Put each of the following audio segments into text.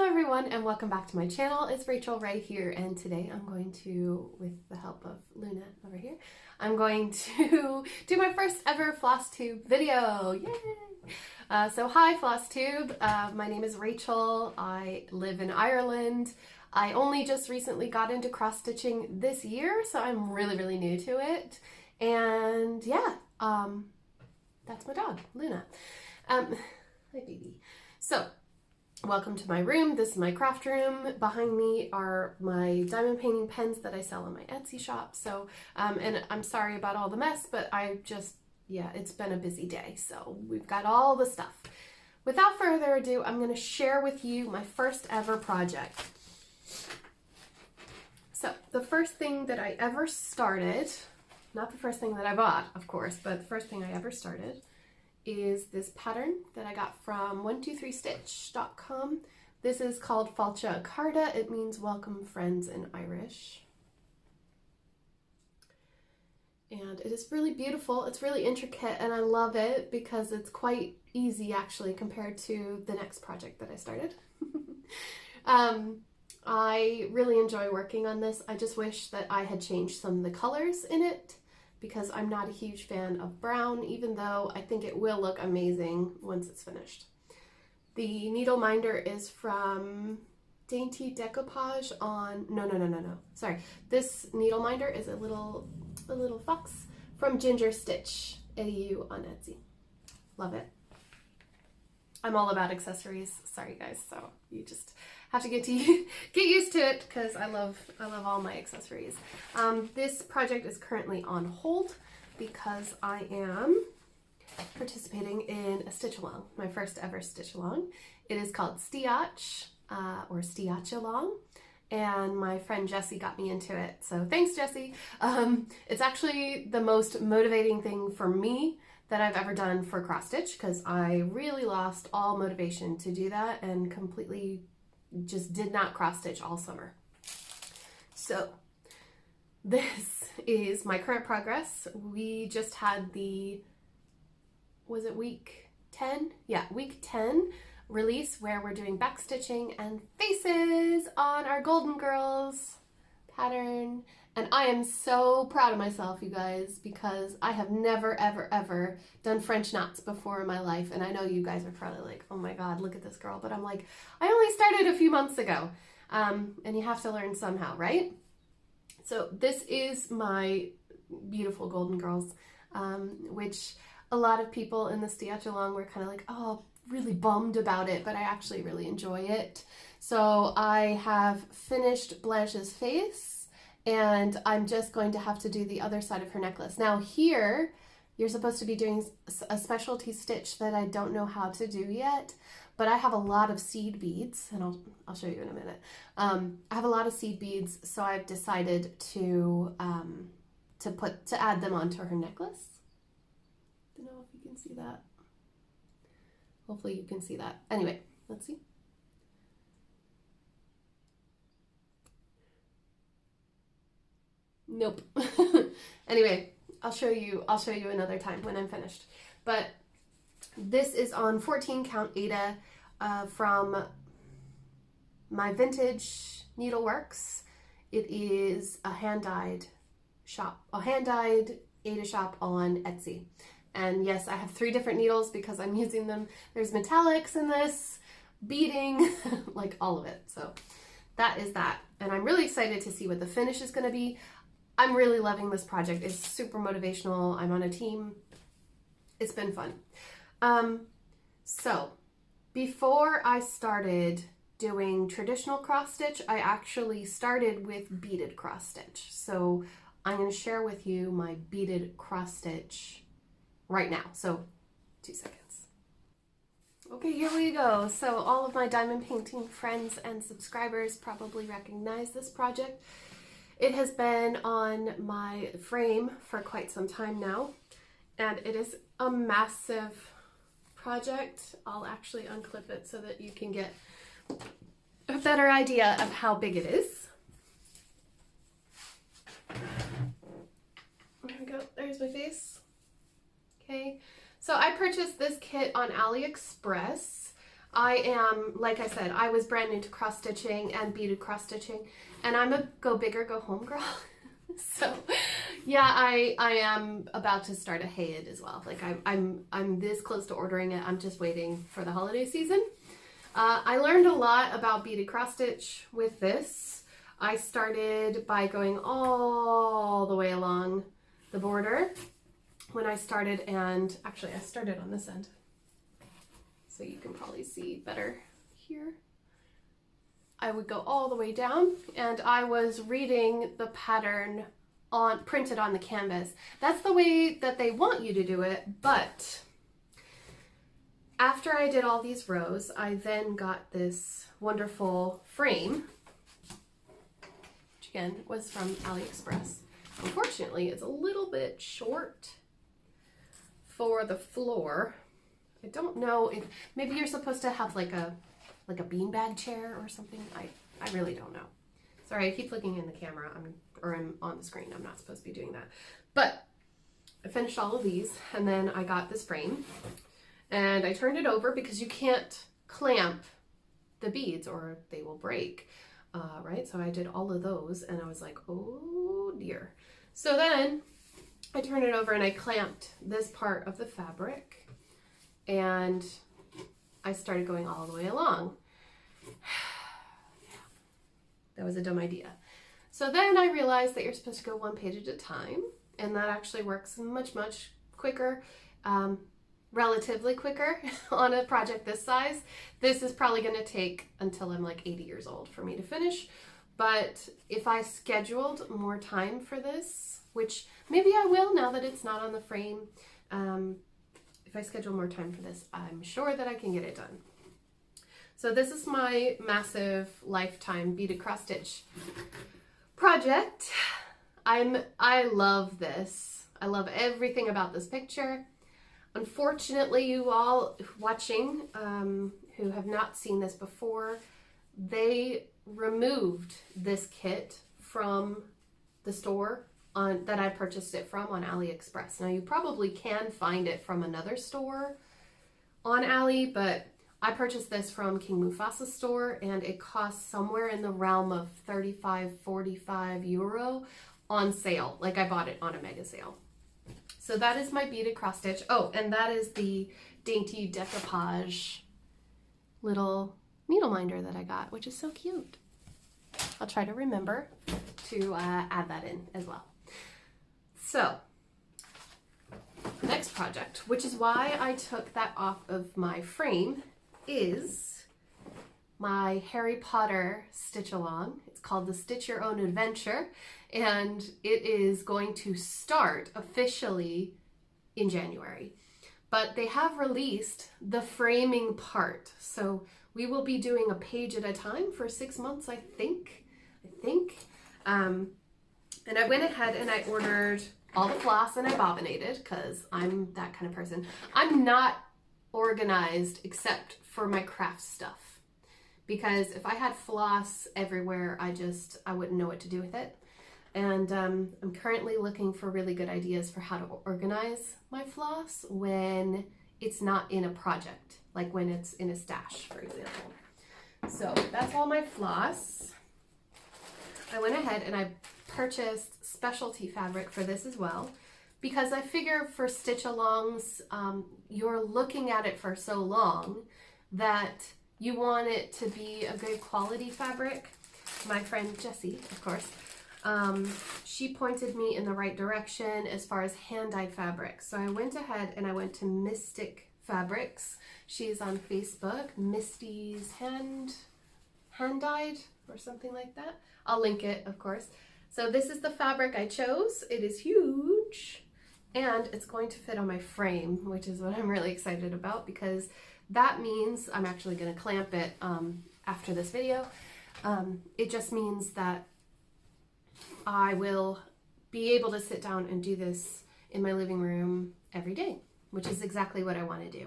everyone and welcome back to my channel. It's Rachel right here, and today I'm going to, with the help of Luna over here, I'm going to do my first ever Flosstube video. Yay! So hi Flosstube, my name is Rachel. I live in Ireland. I only just recently got into cross stitching this year, so I'm really new to it. And yeah, that's my dog, Luna. Hi baby. So welcome to my room. This is my craft room. Behind me are my diamond painting pens that I sell on my Etsy shop. So, and I'm sorry about all the mess, but yeah, it's been a busy day. So we've got all the stuff. Without further ado, I'm going to share with you my first ever project. So the first thing that I ever started, not the first thing that I bought, of course, but the first thing I ever started is this pattern that I got from 123stitch.com. This is called Falcha Carda. It means welcome friends in Irish. And it is really beautiful. It's really intricate and I love it because it's quite easy actually compared to the next project that I started. I really enjoy working on this. I just wish that I had changed some of the colors in it, because I'm not a huge fan of brown, even though I think it will look amazing once it's finished. The needle minder is from Dainty Decoupage on, no. Sorry, this needle minder is a little fox from Ginger Stitch AU on Etsy. Love it. I'm all about accessories. Sorry guys, so you just have to get used to it because I love all my accessories. This project is currently on hold because I am participating in a stitch along, my first ever stitch along. It is called Stiach or Stiach Along, and my friend Jessie got me into it. So thanks, Jessie. It's actually the most motivating thing for me that I've ever done for cross stitch, because I really lost all motivation to do that and completely just did not cross stitch all summer. So this is my current progress. We just had the, was it week 10? Yeah, week 10 release where we're doing back stitching and faces on our Golden Girls pattern. And I am so proud of myself, you guys, because I have never, ever done French knots before in my life. And I know you guys are probably like, oh my God, look at this girl. But I'm like, I only started a few months ago. And you have to learn somehow, right? So this is my beautiful Golden Girls, which a lot of people in the Stiach Along were kind of like, oh, really bummed about it, but I actually really enjoy it. So I have finished Blanche's face, and I'm just going to have to do the other side of her necklace. Now here, you're supposed to be doing a specialty stitch that I don't know how to do yet, but I have a lot of seed beads, and I'll show you in a minute. I have a lot of seed beads, so I've decided to add them onto her necklace. Don't know if you can see that. Hopefully you can see that. Anyway, let's see. Nope. Anyway, I'll show you another time when I'm finished. But this is on 14 count Aida from my vintage needleworks. It is a hand-dyed Aida shop on Etsy. And yes, I have 3 different needles because I'm using them. There's metallics in this, beading, like all of it. So that is that. And I'm really excited to see what the finish is going to be. I'm really loving this project. It's super motivational. I'm on a team. It's been fun. So before I started doing traditional cross stitch, I actually started with beaded cross stitch. So I'm going to share with you my beaded cross stitch right now. So 2 seconds. Okay, here we go. So all of my diamond painting friends and subscribers probably recognize this project. It has been on my frame for quite some time now, and it is a massive project. I'll actually unclip it so that you can get a better idea of how big it is. There we go. There's my face. Okay, so I purchased this kit on AliExpress. I am, like I said, I was brand new to cross stitching and beaded cross stitching, and I'm a go big or go home girl. So yeah, I am about to start a Hayed as well. Like I'm this close to ordering it. I'm just waiting for the holiday season. I learned a lot about beaded cross stitch with this. I started by going all the way along the border when I started, and actually I started on this end, so you can probably see better here. I would go all the way down, and I was reading the pattern printed on the canvas. That's the way that they want you to do it, but after I did all these rows, I then got this wonderful frame, which again was from AliExpress. Unfortunately, it's a little bit short for the floor. I don't know if maybe you're supposed to have like a beanbag chair or something. I really don't know. Sorry, I keep looking in the camera. I'm on the screen. I'm not supposed to be doing that. But I finished all of these, and then I got this frame, and I turned it over because you can't clamp the beads or they will break, right? So I did all of those, and I was like, oh dear. So then I turned it over and I clamped this part of the fabric, and I started going all the way along. That was a dumb idea. So then I realized that you're supposed to go one page at a time, and that actually works much, much quicker, relatively quicker on a project this size. This is probably going to take until I'm like 80 years old for me to finish, but if I scheduled more time for this, which maybe I will now that it's not on the frame, if I schedule more time for this, I'm sure that I can get it done. So this is my massive lifetime beaded cross stitch project. I love this. I love everything about this picture. Unfortunately, you all watching who have not seen this before, they removed this kit from the store that I purchased it from on AliExpress. Now you probably can find it from another store on Ali, but I purchased this from King Mufasa's store, and it costs somewhere in the realm of 35–45 euro on sale. Like I bought it on a mega sale. So that is my beaded cross stitch. Oh, and that is the dainty decoupage little needle minder that I got, which is so cute. I'll try to remember to add that in as well. So the next project, which is why I took that off of my frame, is my Harry Potter stitch along. It's called the Stitch Your Own Adventure, and it is going to start officially in January. But they have released the framing part, so we will be doing a page at a time for 6 months, I think. And I went ahead and I ordered all the floss, and I bobbinated because I'm that kind of person. I'm not organized except for my craft stuff, because if I had floss everywhere, I wouldn't know what to do with it. And I'm currently looking for really good ideas for how to organize my floss when it's not in a project, like when it's in a stash, for example. So that's all my floss. I went ahead and I purchased specialty fabric for this as well, because I figure for stitch alongs, you're looking at it for so long that you want it to be a good quality fabric. My friend Jessie, of course, she pointed me in the right direction as far as hand-dyed fabric. So I went ahead and I went to Mystic Fabrics. She's on Facebook, Misty's hand-dyed or something like that. I'll link it, of course. So this is the fabric I chose. It is huge, and it's going to fit on my frame, which is what I'm really excited about, because that means I'm actually going to clamp it after this video. It just means that I will be able to sit down and do this in my living room every day, which is exactly what I want to do.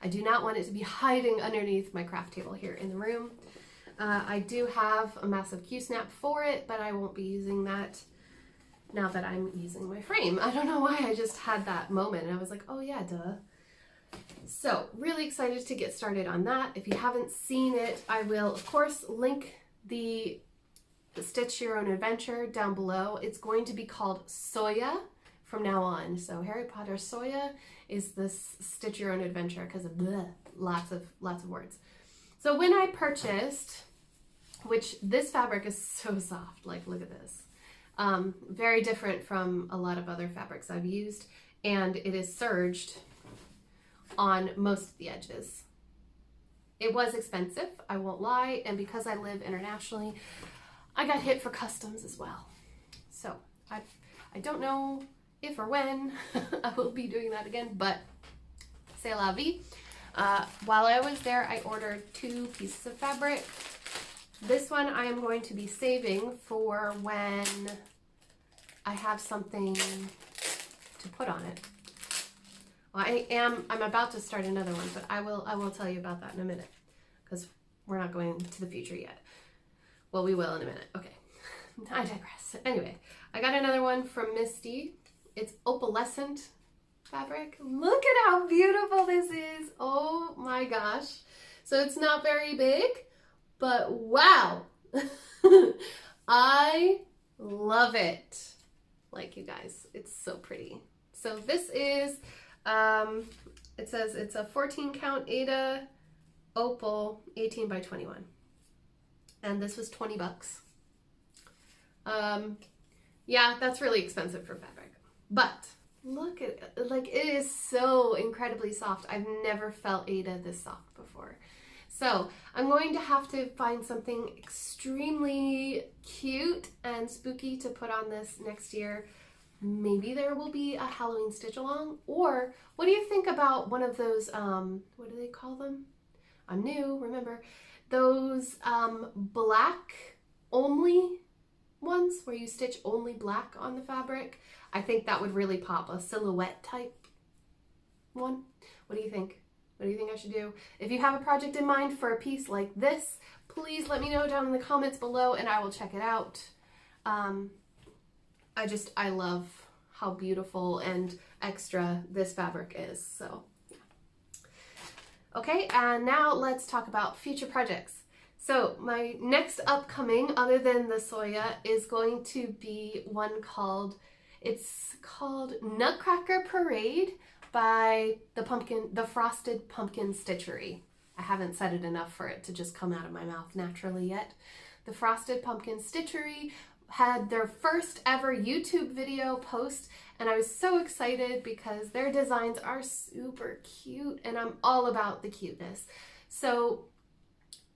I do not want it to be hiding underneath my craft table here in the room. I do have a massive Q-snap for it, but I won't be using that now that I'm using my frame. I don't know why, I just had that moment and I was like, oh yeah, duh. So really excited to get started on that. If you haven't seen it, I will of course link the Stitch Your Own Adventure down below. It's going to be called Soya from now on. So Harry Potter Soya is this Stitch Your Own Adventure because of lots of words. So when I purchased, which this fabric is so soft, like look at this. Very different from a lot of other fabrics I've used, and it is serged on most of the edges. It was expensive, I won't lie, and because I live internationally, I got hit for customs as well. So I don't know if or when I will be doing that again, but c'est la vie. While I was there, I ordered 2 pieces of fabric. This one I am going to be saving for when I have something to put on it. Well, I'm about to start another one, but I will tell you about that in a minute because we're not going to the future yet. Well, we will in a minute. Okay, I digress. Anyway, I got another one from Misty. It's opalescent fabric. Look at how beautiful this is. Oh my gosh. So it's not very big, but wow. I love it. Like, you guys, it's so pretty. So this is, it says it's a 14 count Aida opal 18 by 21. And this was 20 bucks. Yeah, that's really expensive for fabric. But look at it, like it is so incredibly soft. I've never felt Aida this soft before. So I'm going to have to find something extremely cute and spooky to put on this next year. Maybe there will be a Halloween stitch along, or what do you think about one of those, what do they call them? I'm new, remember, those black only ones where you stitch only black on the fabric. I think that would really pop, a silhouette type one. What do you think? What do you think I should do? If you have a project in mind for a piece like this, please let me know down in the comments below and I will check it out. I love how beautiful and extra this fabric is, so yeah. Okay, and now let's talk about future projects. So my next upcoming, other than the Soya, is going to be one called, it's called Nutcracker Parade by the Frosted Pumpkin Stitchery. I haven't said it enough for it to just come out of my mouth naturally yet. The Frosted Pumpkin Stitchery had their first ever YouTube video post, and I was so excited because their designs are super cute and I'm all about the cuteness. So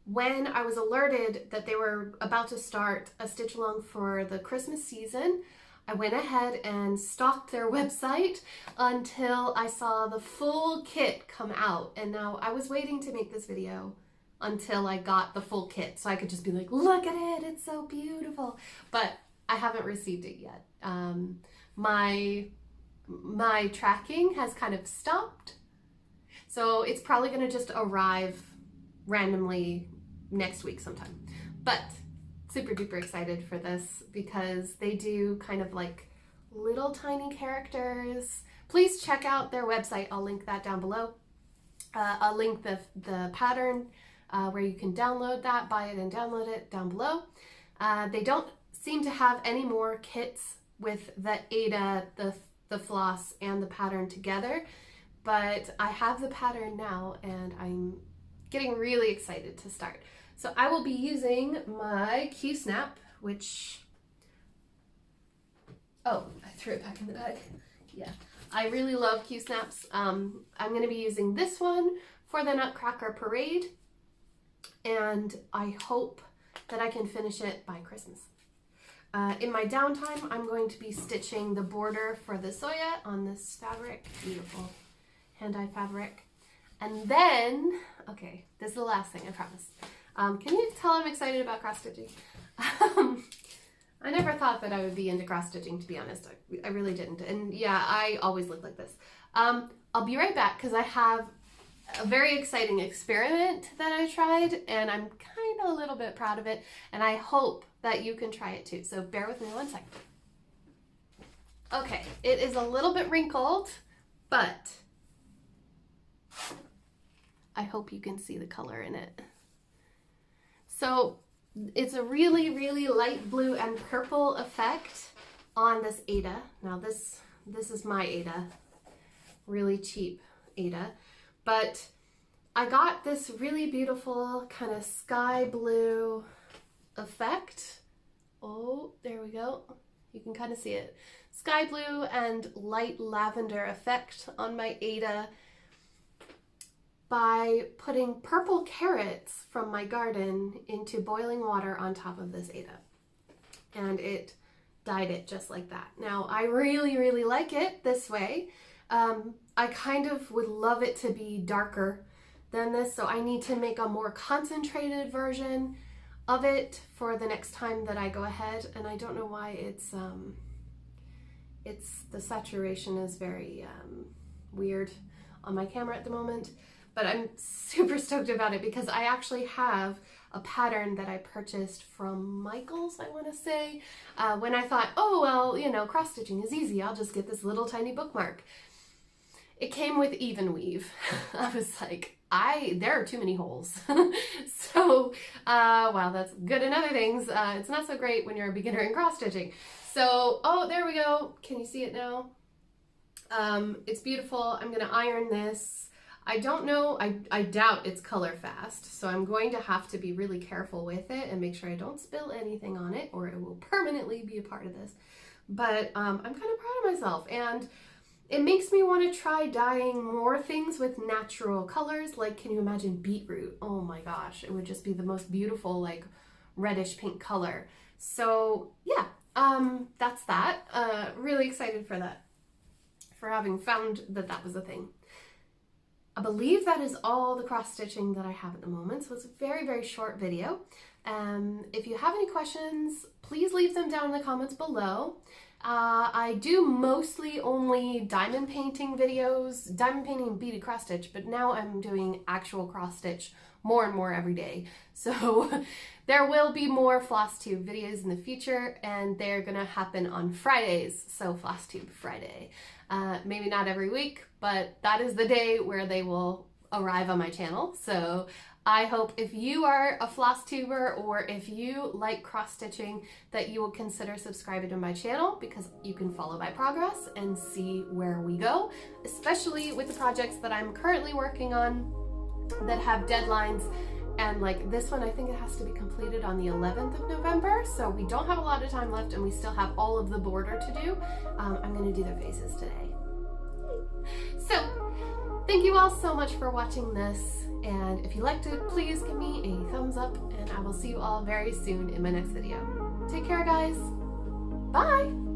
when I was alerted that they were about to start a stitch along for the Christmas season, I went ahead and stalked their website until I saw the full kit come out. And now I was waiting to make this video until I got the full kit so I could just be like, look at it, it's so beautiful. But I haven't received it yet. My tracking has kind of stopped. So it's probably gonna just arrive randomly next week sometime. But super duper excited for this because they do kind of like little tiny characters. Please check out their website. I'll link that down below. I'll link the pattern where you can download that, buy it and download it down below. They don't seem to have any more kits with the Aida, the floss, and the pattern together, but I have the pattern now and I'm getting really excited to start. So I will be using my Q-Snap, which, oh, I threw it back in the bag. Yeah, I really love Q-Snaps. I'm going to be using this one for the Nutcracker Parade, and I hope that I can finish it by Christmas. In my downtime, I'm going to be stitching the border for the Soya on this fabric, beautiful hand-dye fabric. And then, okay, this is the last thing, I promise. Can you tell I'm excited about cross-stitching? I never thought that I would be into cross-stitching, to be honest. I really didn't. And yeah, I always look like this. I'll be right back because I have a very exciting experiment that I tried and I'm kind of a little bit proud of it, and I hope that you can try it too. So bear with me 1 second. Okay, it is a little bit wrinkled, but I hope you can see the color in it. So it's a really, really light blue and purple effect on this Ada. Now this is my Ada, really cheap Ada, but I got this really beautiful kind of sky blue effect. Oh, there we go. You can kind of see it. Sky blue and light lavender effect on my Ada by putting purple carrots from my garden into boiling water on top of this Ada. And it dyed it just like that. Now, I really, really like it this way. I kind of would love it to be darker than this, so I need to make a more concentrated version of it for the next time that I go ahead. And I don't know why it's the saturation is very weird on my camera at the moment, but I'm super stoked about it because I actually have a pattern that I purchased from Michael's, I want to say, when I thought, oh, well, you know, cross stitching is easy. I'll just get this little tiny bookmark. It came with even weave. I was like, there are too many holes. So, while that's good in other things, it's not so great when you're a beginner in cross stitching. So, oh, there we go. Can you see it now? It's beautiful. I'm gonna iron this. I don't know, I doubt it's color fast, so I'm going to have to be really careful with it and make sure I don't spill anything on it or it will permanently be a part of this. But I'm kind of proud of myself, and it makes me want to try dyeing more things with natural colors. Like, can you imagine beetroot? Oh my gosh, it would just be the most beautiful, like, reddish pink color. So yeah, that's that. Really excited for that, for having found that that was a thing. I believe that is all the cross stitching that I have at the moment, so it's a very, very short video. If you have any questions, please leave them down in the comments below. I do mostly only diamond painting videos, diamond painting and beaded cross stitch, but now I'm doing actual cross stitch more and more every day. So there will be more Flosstube videos in the future, and they're gonna happen on Fridays, so Flosstube Friday. Maybe not every week, but that is the day where they will arrive on my channel. So I hope if you are a Flosstuber or if you like cross stitching that you will consider subscribing to my channel, because you can follow my progress and see where we go, especially with the projects that I'm currently working on that have deadlines. And like this one, I think it has to be completed on the 11th of November. So we don't have a lot of time left and we still have all of the border to do. I'm gonna do their faces today. So thank you all so much for watching this. And if you liked it, please give me a thumbs up, and I will see you all very soon in my next video. Take care, guys. Bye.